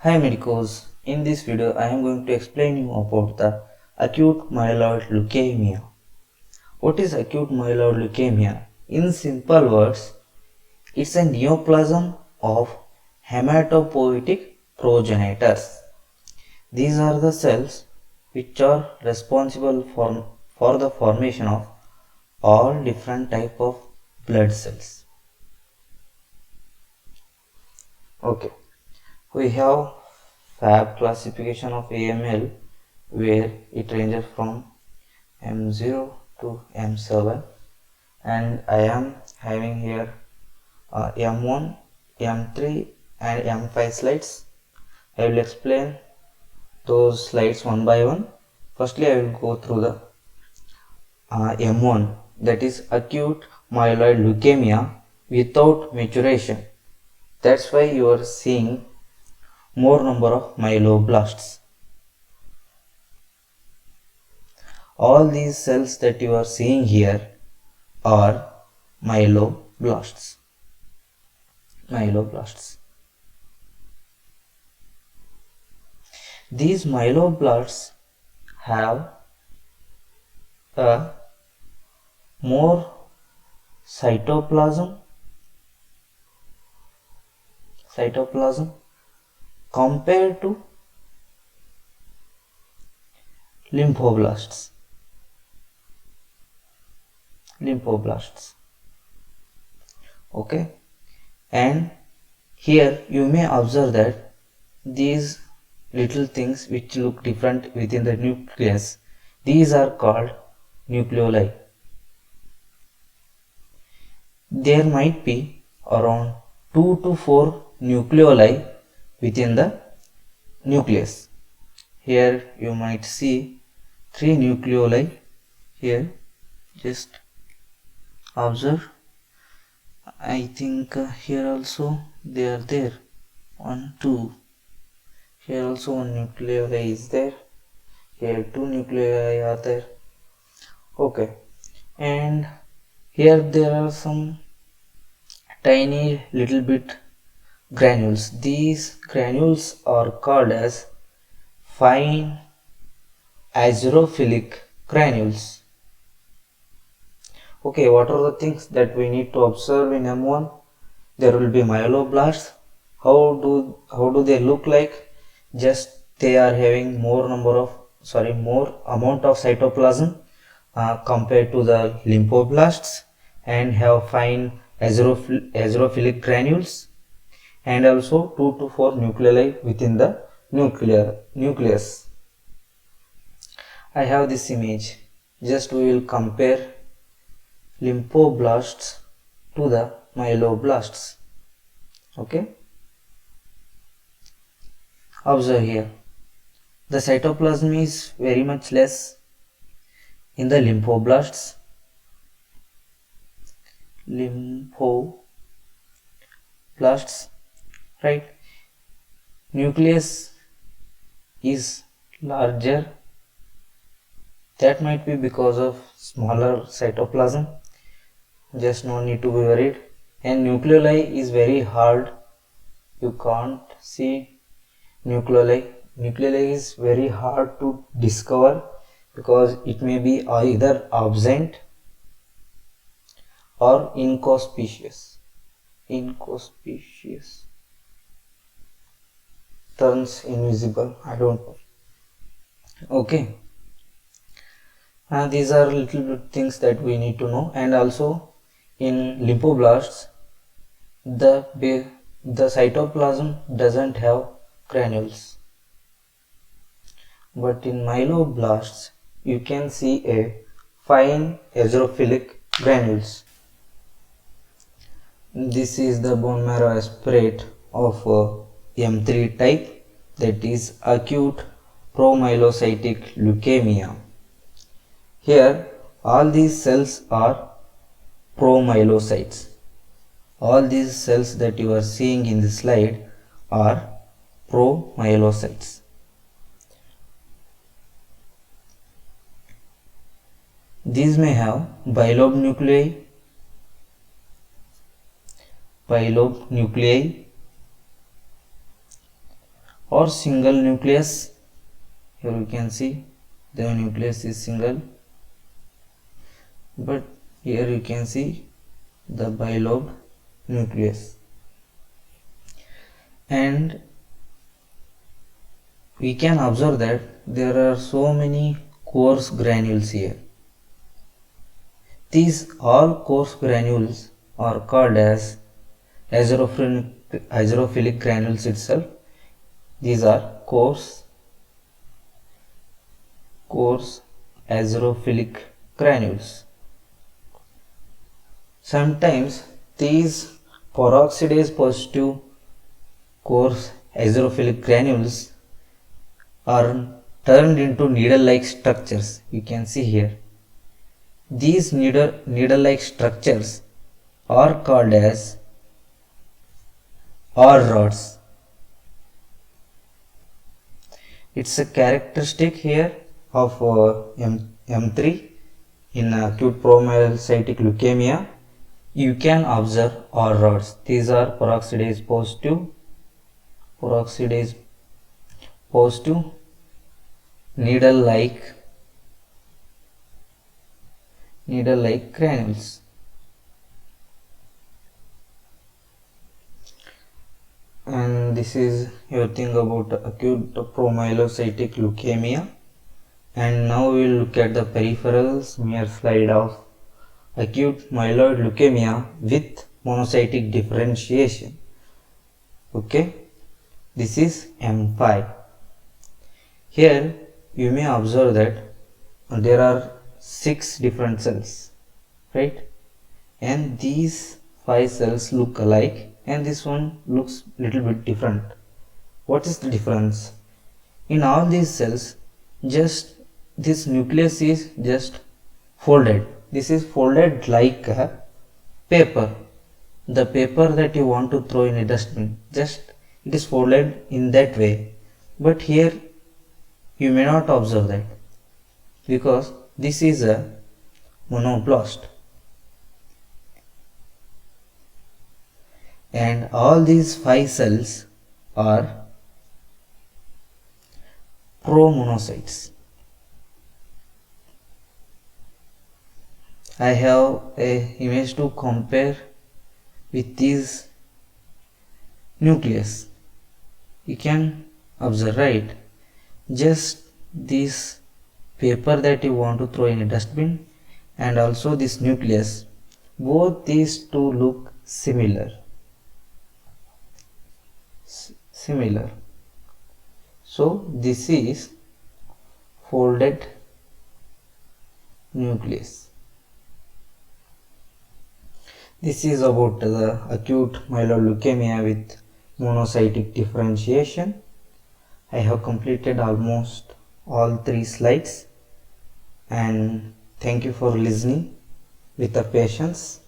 Hi medicos, in this video I am going to explain you about the acute myeloid leukemia. What is acute myeloid leukemia? In simple words, it's a neoplasm of hematopoietic progenitors. These are the cells which are responsible for the formation of all different type of blood cells. Okay. We have Fab classification of AML where it ranges from M0 to M7, and I am having here M1, M3 and M5 slides. I will explain those slides one by one. Firstly, I will go through the M1, that is acute myeloid leukemia without maturation. That's why you are seeing more number of myeloblasts. All these cells that you are seeing here are myeloblasts. These myeloblasts have a more cytoplasm compared to lymphoblasts. Okay, and here you may observe that these little things which look different within the nucleus, these are called nucleoli. There might be around 2 to 4 nucleoli within the nucleus. Here you might see 3 nucleoli here. Just observe. I think here also they are there. 1, 2. Here also one nucleoli is there. Here 2 nuclei are there. Okay, and here there are some tiny little bit granules. These granules are called as fine azurophilic granules. Okay, what are the things that we need to observe in M1? There will be myeloblasts. How do they look like? Just they are having more amount of cytoplasm compared to the lymphoblasts, and have fine azurophilic granules, and also 2 to 4 nuclei within the nucleus. I have this image. Just we will compare lymphoblasts to the myeloblasts. Okay, observe here, the cytoplasm is very much less in the lymphoblasts. Right, nucleus is larger. That might be because of smaller cytoplasm. Just no need to be worried. And nucleoli is very hard. You can't see nucleoli. Nucleoli is very hard to discover because it may be either absent or inconspicuous. Turns invisible. I don't know. Okay. These are little bit things that we need to know. And also in lymphoblasts, the cytoplasm doesn't have granules, but in myeloblasts you can see a fine azurophilic granules. This is the bone marrow aspirate of M3 type, that is acute promyelocytic leukemia. Here all these cells are promyelocytes. All these cells that you are seeing in the slide are promyelocytes. These may have bilobe nuclei or single nucleus. Here you can see the nucleus is single, but here you can see the bilobed nucleus. And we can observe that there are so many coarse granules here. These all coarse granules are called as hydrophilic granules itself. These are coarse hydrophilic granules. Sometimes these peroxidase positive coarse hydrophilic granules are turned into needle-like structures. You can see here. These needle-like structures are called as or rods. It's a characteristic here of M3 in acute promyelocytic leukemia. You can observe or rods. These are peroxidase positive needle-like granules. And this is your thing about acute promyelocytic leukemia. And now we will look at the peripheral smear slide of acute myeloid leukemia with monocytic differentiation. Okay, this is M5. Here you may observe that there are 6 different cells, right? And these 5 cells look alike, and this one looks little bit different. What is the difference? In all these cells, just this nucleus is just folded. This is folded like a paper. The paper that you want to throw in a dustbin, just it is folded in that way. But here you may not observe that, because this is a monoblast. And all these 5 cells are promonocytes. I have a image to compare with these nucleus. You can observe, right? Just this paper that you want to throw in a dustbin and also this nucleus, both these two look similar. So this is folded nucleus. This is about the acute myeloid leukemia with monocytic differentiation. I have completed almost all 3 slides, and thank you for listening with the patience.